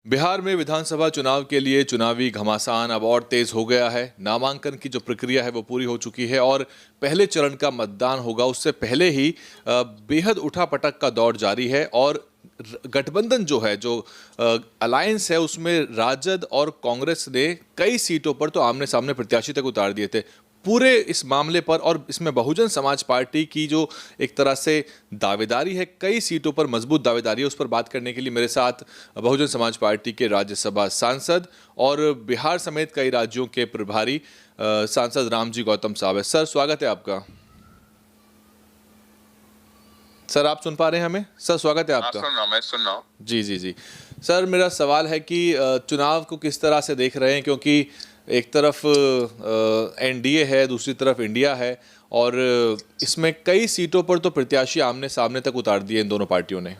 बिहार में विधानसभा चुनाव के लिए चुनावी घमासान अब और तेज हो गया है। नामांकन की जो प्रक्रिया है वो पूरी हो चुकी है और पहले चरण का मतदान होगा उससे पहले ही बेहद उठापटक का दौर जारी है और गठबंधन जो है, जो अलायंस है, उसमें राजद और कांग्रेस ने कई सीटों पर तो आमने सामने प्रत्याशी तक उतार दिए थे। पूरे इस मामले पर और इसमें बहुजन समाज पार्टी की जो एक तरह से दावेदारी है, कई सीटों पर मजबूत दावेदारी है, उस पर बात करने के लिए मेरे साथ बहुजन समाज पार्टी के राज्यसभा सांसद और बिहार समेत कई राज्यों के प्रभारी सांसद रामजी गौतम साहब है। सर, स्वागत है आपका। सर, आप सुन पा रहे हैं हमें? सर, स्वागत है आपका। मैं सुन रहा हूँ। जी जी जी। सर, मेरा सवाल है कि चुनाव को किस तरह से देख रहे हैं, क्योंकि एक तरफ एनडीए है, दूसरी तरफ इंडिया है और इसमें कई सीटों पर तो प्रत्याशी आमने सामने तक उतार दिए इन दोनों पार्टियों ने।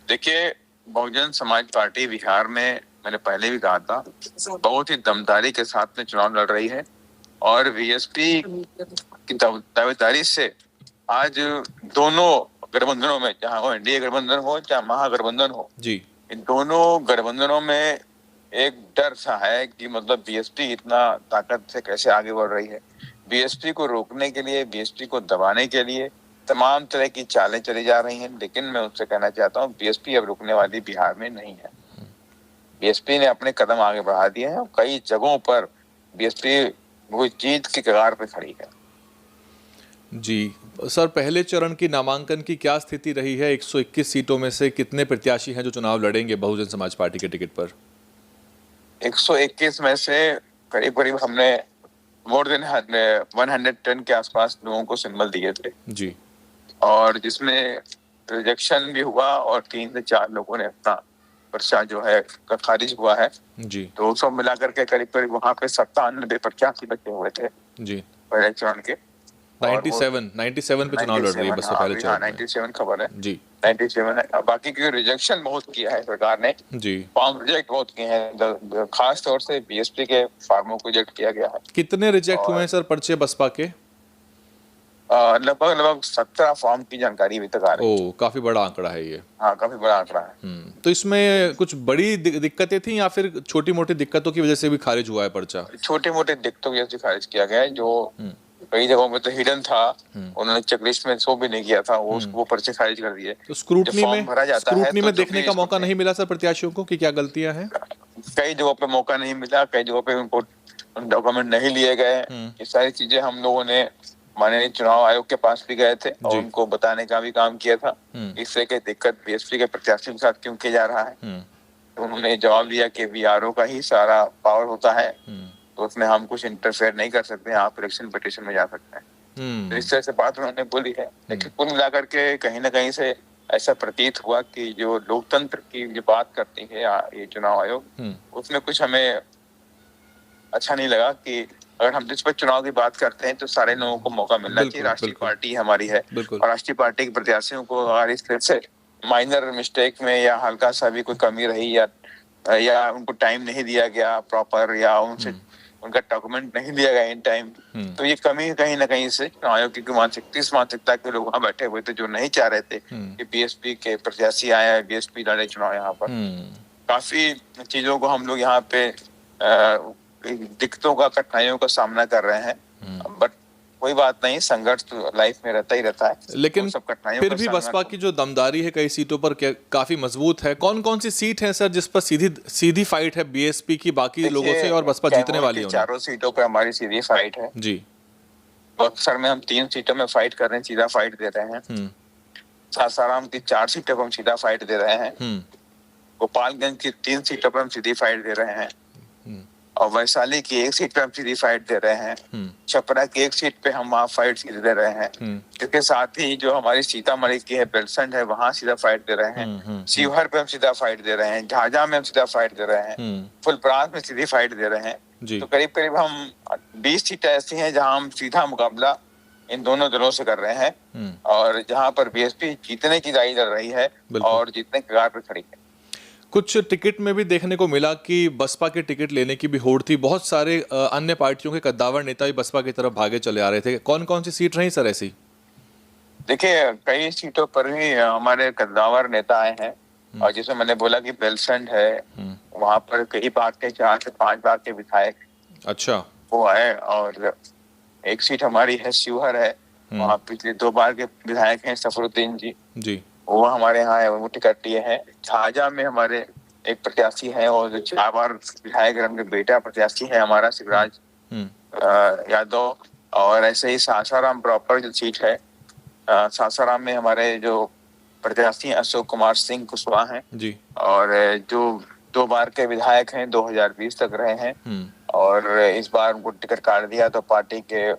देखिए, बहुजन समाज पार्टी बिहार में, मैंने पहले भी कहा था, बहुत ही दमदारी के साथ में चुनाव लड़ रही है और बीएसपी की दावेदारी से आज दोनों गठबंधनों में, चाहे वो एनडीए गठबंधन हो चाहे महागठबंधन हो जी, इन दोनों गठबंधनों में एक डर सा है कि मतलब बीएसपी इतना ताकत से कैसे आगे बढ़ रही है। बीएसपी को रोकने के लिए, बीएसपी को दबाने के लिए तमाम तरह की चालें चली जा रही हैं, लेकिन मैं उससे कहना चाहता हूँ बीएसपी अब रुकने वाली बिहार में नहीं है। बीएसपी ने अपने कदम आगे बढ़ा दिए हैं और कई जगहों पर बीएसपी वो जीत की कगार पे खड़ी है। जी सर, पहले चरण की नामांकन की क्या स्थिति रही है? 121 सीटों में से कितने प्रत्याशी हैं जो चुनाव लड़ेंगे बहुजन समाज पार्टी के टिकट पर? 121 में से करीब करीब हमने मोर देन 110 के आसपास लोगों को सिंबल दिए थे जी, और जिसमें रिजेक्शन भी हुआ और 3 से 4 लोगों ने अपना पर्चा जो है खारिज हुआ है जी, तो सब मिलाकर के करीब करीब वहां पे 97 प्रत्याशी बचे हुए थे जी। पहले चरण के। 97 पे चुनाव लड़ रही है बसपा पहले चरण में। 97 खबर है जी 97 है। बाकी की रिजेक्शन बहुत किया है सरकार ने, जी। फॉर्म रिजेक्ट बहुत किए हैं, खास तौर से बीएसपी के फार्मों को रिजेक्ट किया गया है। कितने रिजेक्ट हुए हैं सर पर्चे बसपा के? लगभग 17 फॉर्म की जानकारी अभी तक आ रही है। ओ, काफी बड़ा आंकड़ा है ये। हाँ, काफी बड़ा आंकड़ा है। तो इसमें कुछ बड़ी दिक्कतें थी या फिर छोटी मोटी दिक्कतों की वजह से भी खारिज हुआ है पर्चा? छोटे मोटे दिक्कतों की वजह से खारिज किया गया है, जो कई जगहों में तो हिडन था, उन्होंने चेकलिस्ट में शो भी नहीं किया था, वो पर्चे खारिज कर दिए। तो स्क्रूटनी में भरा जाता है तो देखने का मौका नहीं मिला सर प्रत्याशियों को कि क्या गलतियां हैं? कई जगहों पे मौका नहीं मिला, कई जगहों पे उनको डॉक्यूमेंट नहीं लिए गए। ये सारी चीजें हम लोगों ने माननीय चुनाव आयोग के पास भी गए थे और उनको बताने का भी काम किया था इससे कि दिक्कत बीएसपी के प्रत्याशियों के साथ क्यों किया जा रहा है। तो उन्होंने जवाब दिया कि बीआरओ का ही सारा पावर होता है, तो उसमें हम कुछ इंटरफेयर नहीं कर सकते, आप इलेक्शन पिटीशन में जा सकते हैं। तो इस तरह से बात उन्होंने बोली है, लेकिन कुल मिलाकर के कहीं ना कहीं से ऐसा प्रतीत हुआ कि जो लोकतंत्र की जो बात करती है ये चुनाव आयोग, उसमें कुछ हमें अच्छा नहीं लगा कि अगर हम जिस पर चुनाव की बात करते हैं तो सारे लोगों को मौका मिलना चाहिए। राष्ट्रीय पार्टी हमारी है और राष्ट्रीय पार्टी के प्रत्याशियों को अगर इस तरह से माइनर मिस्टेक में या हल्का सा भी कोई कमी रही या उनको टाइम नहीं दिया गया प्रॉपर, या उनसे उनका डॉक्यूमेंट नहीं दिया गया इन टाइम, तो ये कमी कहीं ना कहीं से चुनाव आयोग की मानसिकता के लोग वहाँ बैठे हुए थे जो नहीं चाह रहे थे कि बीएसपी के प्रत्याशी आए, बीएसपी लड़े चुनाव यहाँ पर। काफी चीजों को हम लोग यहाँ पे दिक्कतों का, कठिनाइयों का सामना कर रहे हैं, बट कोई बात नहीं, संघर्ष तो लाइफ में रहता ही रहता है। लेकिन फिर भी बसपा की जो दमदारी है कई सीटों पर काफी मजबूत है। कौन कौन सी सीट है सर जिस पर सीधी फाइट है बीएसपी की बाकी लोगों से और बसपा जीतने वाली है? चारों सीटों पर हमारी सीधी फाइट है जी। बक्सर में हम 3 सीटों में फाइट कर रहे हैं, सीधा फाइट दे रहे हैं। सासाराम की 4 सीटों पर हम सीधा फाइट दे रहे हैं। गोपालगंज की 3 सीटों पर हम सीधी फाइट दे रहे हैं और वैशाली की 1 सीट पे हम सीधी फाइट दे रहे हैं। छपरा की 1 सीट पे हम वहाँ फाइट सीधे दे रहे हैं। इसके साथ ही जो हमारी सीतामढ़ी की है बेलसंड है, वहाँ सीधा फाइट दे रहे हैं। शिवहर पे हम सीधा फाइट दे रहे हैं, झाझा में हम सीधा फाइट दे रहे हैं, फुलपरास में सीधी फाइट दे रहे हैं। तो करीब करीब हम 20 सीटें ऐसी हैं जहाँ हम सीधा मुकाबला इन दोनों दलों से कर रहे हैं और जहाँ पर बीएसपी जीतने की दाई लड़ रही है और जीतने के कगार पर खड़ी है। कुछ टिकट में भी देखने को मिला कि बसपा के टिकट लेने की भी होड़ थी। बहुत सारे अन्य पार्टियों के कद्दावर नेता भी बसपा की तरफ भागे चले आ रहे थे। कौन कौन सी सीट रही सर ऐसी? देखिए, कई सीटों पर भी हमारे कद्दावर नेता आए हैं और जैसे मैंने बोला कि बेलसंड है, वहाँ पर कई बार के 4 से 5 बार के विधायक अच्छा। वो आए, और एक सीट हमारी है शिवहर है, वहाँ पिछले 2 बार के विधायक हैं सफरुद्दीन जी, जी। वो हमारे यहाँ है, वो टिकट लिए हैं। झाझा में हमारे एक प्रत्याशी है, और जो 4 बार विधायक रहे, उनके बेटा प्रत्याशी है हमारा शिवराज यादव। और ऐसे ही सासाराम प्रॉपर जो सीट है, सासाराम में हमारे जो प्रत्याशी अशोक कुमार सिंह कुशवाहा हैं जी। और जो 2 बार के विधायक हैं, 2020 तक रहे हैं, और इस बार उनको टिकट काट दिया तो पार्टी के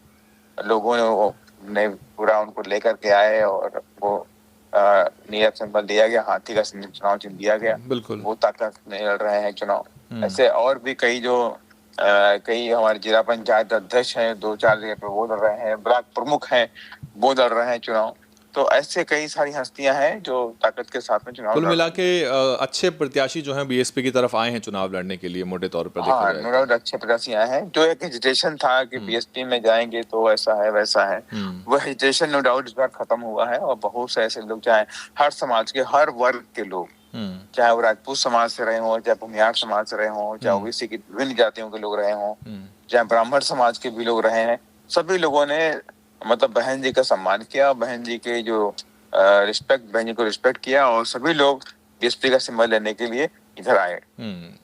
लोगों ने पूरा उनको लेकर के आए, और वो नीरज सिंबल दिया गया, हाथी का चुनाव चिन्ह दिया गया। बिल्कुल। वो ताकत नहीं लड़ रहे हैं चुनाव। ऐसे और भी कई जो कई हमारे जिला पंचायत अध्यक्ष हैं, 2-4 जगह पे वो लड़ रहे हैं, ब्लॉक प्रमुख हैं वो लड़ रहे हैं चुनाव। तो ऐसे कई सारी हस्तियां हैं जो ताकत के साथ में चुनाव कुल लड़ मिला रही हैं। के अच्छे प्रत्याशी जो हैं बीएसपी की तरफ आए हैं चुनाव लड़ने के लिए, मोटे तौर पर देखा हाँ, जाए नो तो। डाउट अच्छे प्रत्याशी आए हैं। जो एक हेजिटेशन था कि बीएसपी में जाएंगे तो ऐसा है वैसा है, वो हेजिटेशन नो डाउट इस बार खत्म हुआ है, और बहुत से ऐसे लोग, चाहे हर समाज के हर वर्ग के लोग, चाहे वो राजपूत समाज से रहे हों, चाहे भूमियार समाज से रहे हों, चाहे ओबीसी की विभिन्न जातियों के लोग रहे हों, चाहे ब्राह्मण समाज के भी लोग रहे हैं, सभी लोगों ने मतलब बहन जी का सम्मान किया, बहन जी के जो बहन जी को रिस्पेक्ट किया, और सभी लोग बीएसपी का सिंबल लेने के लिए इधर आए।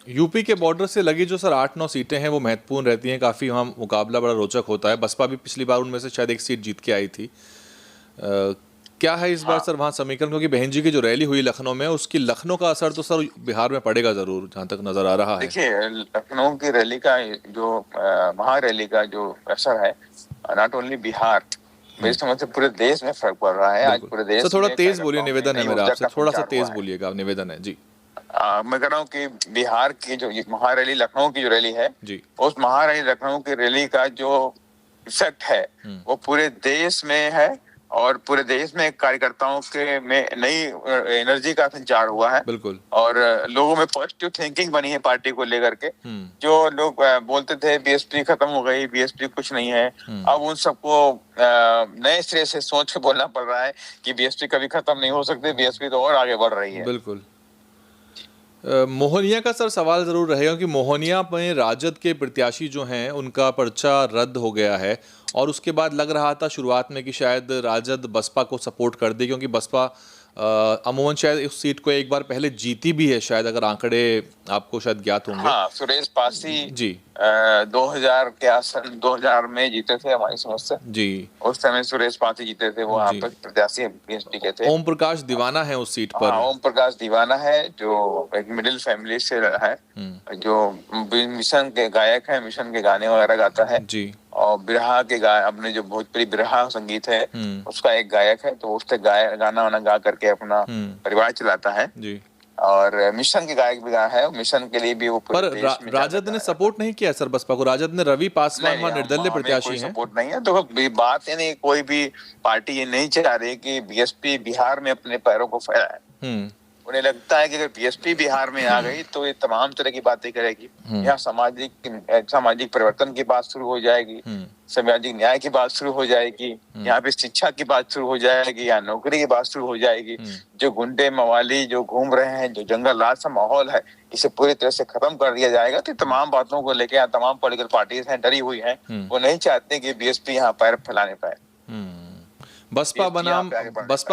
यूपी के बॉर्डर से लगी जो सर 8-9 सीटें हैं वो महत्वपूर्ण रहती हैं, काफी वहाँ मुकाबला बड़ा रोचक होता है। बसपा भी पिछली बार उनमें से शायद एक सीट जीत के आई थी। क्या है इस बार सर वहाँ समीकरण, क्योंकि बहन जी की जो रैली हुई लखनऊ में, उसकी लखनऊ का असर तो सर बिहार में पड़ेगा जरूर, जहाँ तक नजर आ रहा है। देखिए, लखनऊ की रैली का जो महारैली का जो असर है, नॉट ओनली बिहार, मेरी समझ से पूरे देश में फर्क पड़ रहा है। आज पूरे देश सर थोड़ा में तेज बोलिए, निवेदन है नई मेरा ऊर्जा आपसे, का थोड़ा सा संचार तेज हुआ है। बोलिएगा, निवेदन है जी। मैं कह रहा हूँ कि बिहार की जो महारैली, लखनऊ की जो रैली है जी। उस महारैली लखनऊ की रैली का जो इफेक्ट है वो पूरे देश में है, और पूरे देश में कार्यकर्ताओं के में नई एनर्जी का संचार हुआ है। बिल्कुल। और लोगों में पॉजिटिव थिंकिंग बनी है पार्टी को लेकर के। जो लोग बोलते थे बीएसपी खत्म हो गई, बीएसपी कुछ नहीं है, अब उन सबको नए सिरे से सोच के बोलना पड़ रहा है कि बीएसपी कभी खत्म नहीं हो सकती, बीएसपी तो और आगे बढ़ रही है। बिल्कुल। मोहनिया का सर सवाल ज़रूर रहेगा कि मोहनिया में राजद के प्रत्याशी जो हैं उनका पर्चा रद्द हो गया है, और उसके बाद लग रहा था शुरुआत में कि शायद राजद बसपा को सपोर्ट कर दे, क्योंकि बसपा अमूमन शायद उस सीट को एक बार पहले जीती भी है, शायद अगर आंकड़े आपको शायद ज्ञात होंगे। हाँ, सुरेश पासी जी 2000 के आसपास 2000 में जीते थे हमारी समझ से। जी। उस समय सुरेश पासी जीते थे, वो आप प्रत्याशी बीएसपी के थे। ओम प्रकाश दीवाना है उस सीट पर। हाँ, ओम प्रकाश दीवाना है जो एक मिडिल फैमिली से है, जो मिशन के गायक है, मिशन के गाने वगैरह गाता है जी। और बिरहा के अपने जो भोजपुरी बिरहा संगीत है उसका एक गायक है, तो उससे गाना वाना गा करके अपना परिवार चलाता है जी। और मिशन के गायक भी गाया है, मिशन के लिए भी वो पर राजद ने सपोर्ट नहीं किया सर बसपा को। राजद ने रवि पासवान वहाँ निर्दलीय प्रत्याशी हैं। सपोर्ट नहीं है, तो बात है नहीं, कोई भी पार्टी ये नहीं चाह रही कि बीएसपी बिहार में अपने पैरों को फैलाए। उन्हें लगता है कि अगर बीएसपी बिहार में आ गई तो ये तमाम तरह की बातें करेगी, यहाँ सामाजिक परिवर्तन की बात शुरू हो जाएगी, सामाजिक न्याय की बात शुरू हो जाएगी, यहाँ पे शिक्षा की बात शुरू हो जाएगी, यहाँ नौकरी की बात शुरू हो जाएगी। जो गुंडे मवाली जो घूम रहे हैं, जो जंगल राज सा माहौल है, इसे पूरी तरह से खत्म कर दिया जाएगा। तो तमाम बातों को लेकर यहाँ तमाम पॉलिटिकल पार्टीज हैं डरी हुई हैं, वो नहीं चाहते कि बीएसपी यहाँ पैर फैलाने पाए। बसपा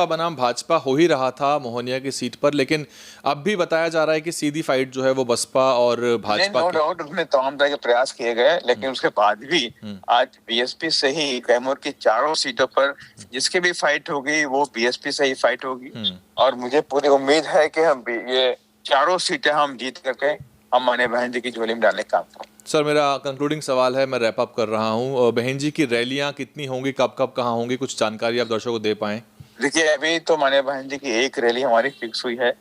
बनाम भाजपा हो ही रहा था मोहनिया की सीट पर, लेकिन अब भी बताया जा रहा है कि सीधी फाइट जो है वो बसपा और भाजपा की। उसमें तमाम तरह के प्रयास किए गए, लेकिन उसके बाद भी आज बीएसपी से ही कैमूर की 4 सीटों पर जिसकी भी फाइट होगी वो बीएसपी से ही फाइट होगी, और मुझे पूरी उम्मीद है कि हम ये 4 सीटें हम जीत करके हम माने बहन जी की झोली में डालने का काम। सर मेरा कंक्लूडिंग सवाल है, मैं रैप अप कर रहा हूँ, बहन जी की रैलियां कितनी होंगी, कब कब कहाँ होंगी, कुछ जानकारी आप दर्शकों को दे पाएं? देखिए, अभी तो माने बहन जी की एक रैली हमारी फिक्स हुई है,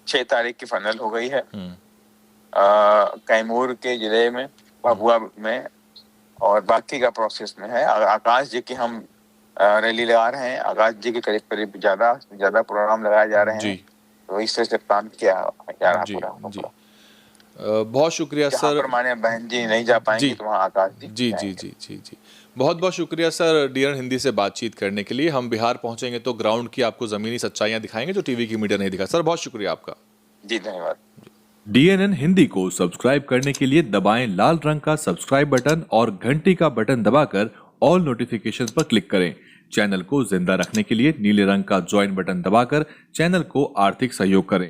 6 तारीख की फाइनल हो गई है कैमूर के जिले में, भभुआ में, और बाकी का प्रोसेस में है। आकाश जी की हम रैली लगा रहे हैं, आकाश जी के करीब करीब ज्यादा प्रोग्राम लगाए जा रहे हैं, तो इस तरह से प्लान किया जा रहा पूरा। बहुत शुक्रिया सर। माने बहन जी नहीं जा पाएंगे तो वहाँ आकाश जी जी बहुत बहुत शुक्रिया सर डीएन हिंदी से बातचीत करने के लिए। हम बिहार पहुंचेंगे तो ग्राउंड की आपको ज़मीनी सच्चाइयां दिखाएंगे जो टीवी की मीडिया नहीं दिखा। सर बहुत शुक्रिया आपका। जी धन्यवाद। DNN हिंदी को सब्सक्राइब करने के लिए दबाएं लाल रंग का सब्सक्राइब बटन और घंटी का बटन दबाकर ऑल नोटिफिकेशन पर क्लिक करें। चैनल को जिंदा रखने के लिए नीले रंग का ज्वाइन बटन दबाकर चैनल को आर्थिक सहयोग करें।